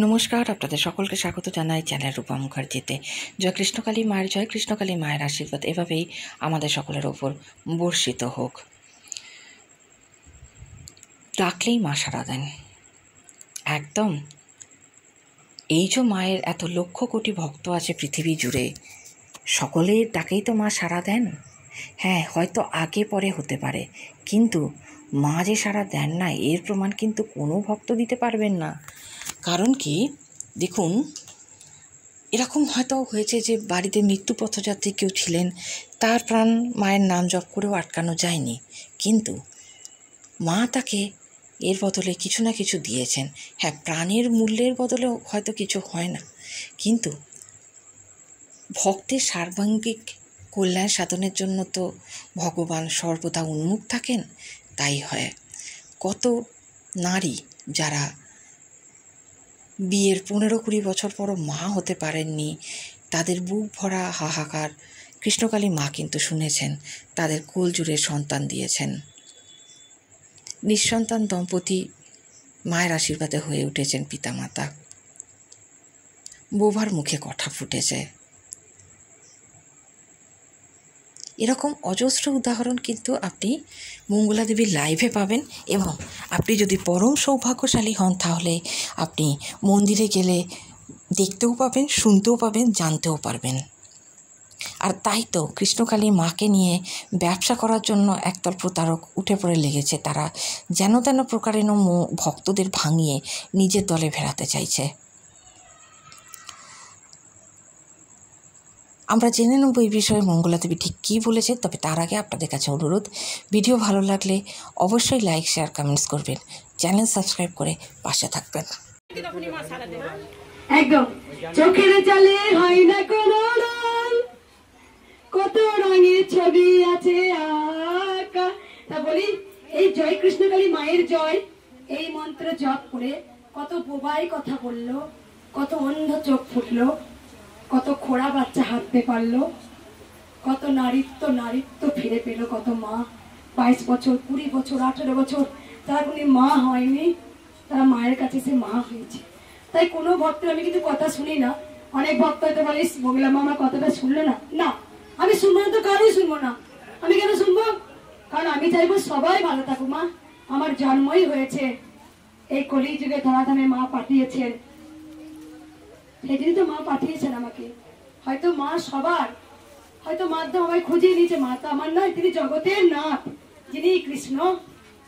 নমস্কার, আপনাদের সকলকে স্বাগত জানাই চ্যানেল রূপা মুখার্জিতে। জয় কৃষ্ণকালী মায়ের জয়, কৃষ্ণকালী মায়ের আশীর্বাদ এভাবেই আমাদের সকলের ওপর বর্ষিত হোক। ডাকলেই মা সাড়া দেন, একদম। এই যে মায়ের এত লক্ষ কোটি ভক্ত আছে পৃথিবী জুড়ে, সকলের ডাকেই তো মা সাড়া দেন। হ্যাঁ, হয়তো আগে পরে হতে পারে, কিন্তু মা যে সাড়া দেন না এর প্রমাণ কিন্তু কোনো ভক্ত দিতে পারবেন না। কারণ কি, দেখুন, এরকম হয়তো হয়েছে যে বাড়িতে মৃত্যু পথযাত্রী কেউ ছিলেন, তার প্রাণ মায়ের নাম জপ করেও আটকানো যায়নি, কিন্তু মা তাকে এর বদলে কিছু না কিছু দিয়েছেন। হ্যাঁ, প্রাণের মূল্যের বদলেও হয়তো কিছু হয় না, কিন্তু ভক্তের সার্বাঙ্গিক কল্যাণ সাধনের জন্য তো ভগবান সর্বদা উন্মুখ থাকেন। তাই হয় কত নারী যারা বিয়ের 15-20 বছর পরও মা হতে পারেননি, তাদের বুক ভরা হাহাকার কৃষ্ণকালী মা কিন্তু শুনেছেন, তাদের কোল জুড়ে সন্তান দিয়েছেন। নিঃসন্তান দম্পতি মায়ের আশীর্বাদে হয়ে উঠেছেন পিতামাতা। বোবার মুখে কথা ফুটেছে। এরকম অজস্র উদাহরণ কিন্তু আপনি মঙ্গলা দেবীর লাইভে পাবেন, এবং আপনি যদি পরম সৌভাগ্যশালী হন তাহলে আপনি মন্দিরে গেলে দেখতেও পাবেন, শুনতেও পাবেন, জানতেও পারবেন। আর তাই তো কৃষ্ণকালী মাকে নিয়ে ব্যবসা করার জন্য একদল প্রতারক উঠে পড়ে লেগেছে। তারা যেন তেন প্রকারেণ ভক্তদের ভাঙিয়ে নিজের দলে ফেরাতে চাইছে। আমরা জেনে নেব এই বিষয়ে মঙ্গলা দেবী ঠিক কী বলেছে। তবে তার আগে আপনাদের কাছে অনুরোধ, ভিডিও ভালো লাগলে অবশ্যই লাইক, শেয়ার, কমেন্টস করবেন, চ্যানেল সাবস্ক্রাইব করে পাশে থাকবেন। একদম চোখের জলে হয় না কোনো রং, কত রঙের ছবি আছে আঁকা। তা বলি, এই জয় কৃষ্ণকালী মায়ের জয় এই মন্ত্র জপ করে কত বোবাই কথা বললো, কত অন্ধ চোখ ফুটলো, কত খোড়া বাচ্চা হাঁটতে পারলো, কত নারীত্ব ফিরে পেল, কত মা 22 বছর, 20 বছর, 18 বছর তারা কোনো মা হয়নি, তারা মায়ের কাছে সে মা হয়েছে। তাই কোনো ভক্তের আমি কিন্তু কথা শুনি না। অনেক ভক্ত হয়তো বলিস, বললাম আমার কথাটা শুনলো না। না, আমি শুনবো না তো কারোই শুনবো না। আমি কেন শুনবো? কারণ আমি চাইবো সবাই ভালো থাকুক। মা, আমার জন্মই হয়েছে এই কলি যুগে, ধরাধামে মা পাঠিয়েছেন, সেই জন্যই তো মা পাঠিয়েছেন আমাকে। হয়তো মা সবার, হয়তো মাধ্যম আমায় খুঁজিয়ে নিয়েছে। মা তো আমার নয়, তিনি জগতের নাথ, যিনি কৃষ্ণ,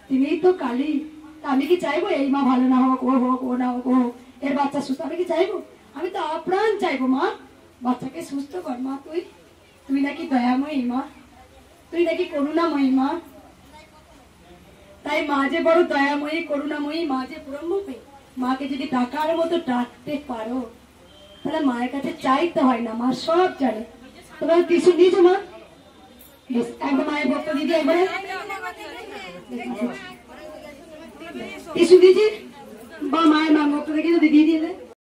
তিনি তো কালী। তা আমি কি চাইবো এই মা ভালো না হোক, ও হোক, ও না হোক, ও এর বাচ্চা সুস্থ? আমি কি চাইবো? আমি তো আপ্রাণ চাইবো মা বাচ্চাকে সুস্থ কর। মা তুই নাকি দয়াময়ী মা, তুই নাকি করুণাময়ী মা। তাই মা যে বড় দয়াময়ী, করুণাময়ী, মা যে ব্রহ্মময়ী, মাকে যদি ডাকার মতো ডাকতে পারো তাহলে মায়ের কাছে চাইতে হয় না, মা সব জানে। তোমার কিছু নিয়েছো মা? একবার মায়ের ভক্ত দিদি, একবার কিছু দিয়েছি বা মায়ের মা ভক্ত দেখে যদি দিয়ে দিলে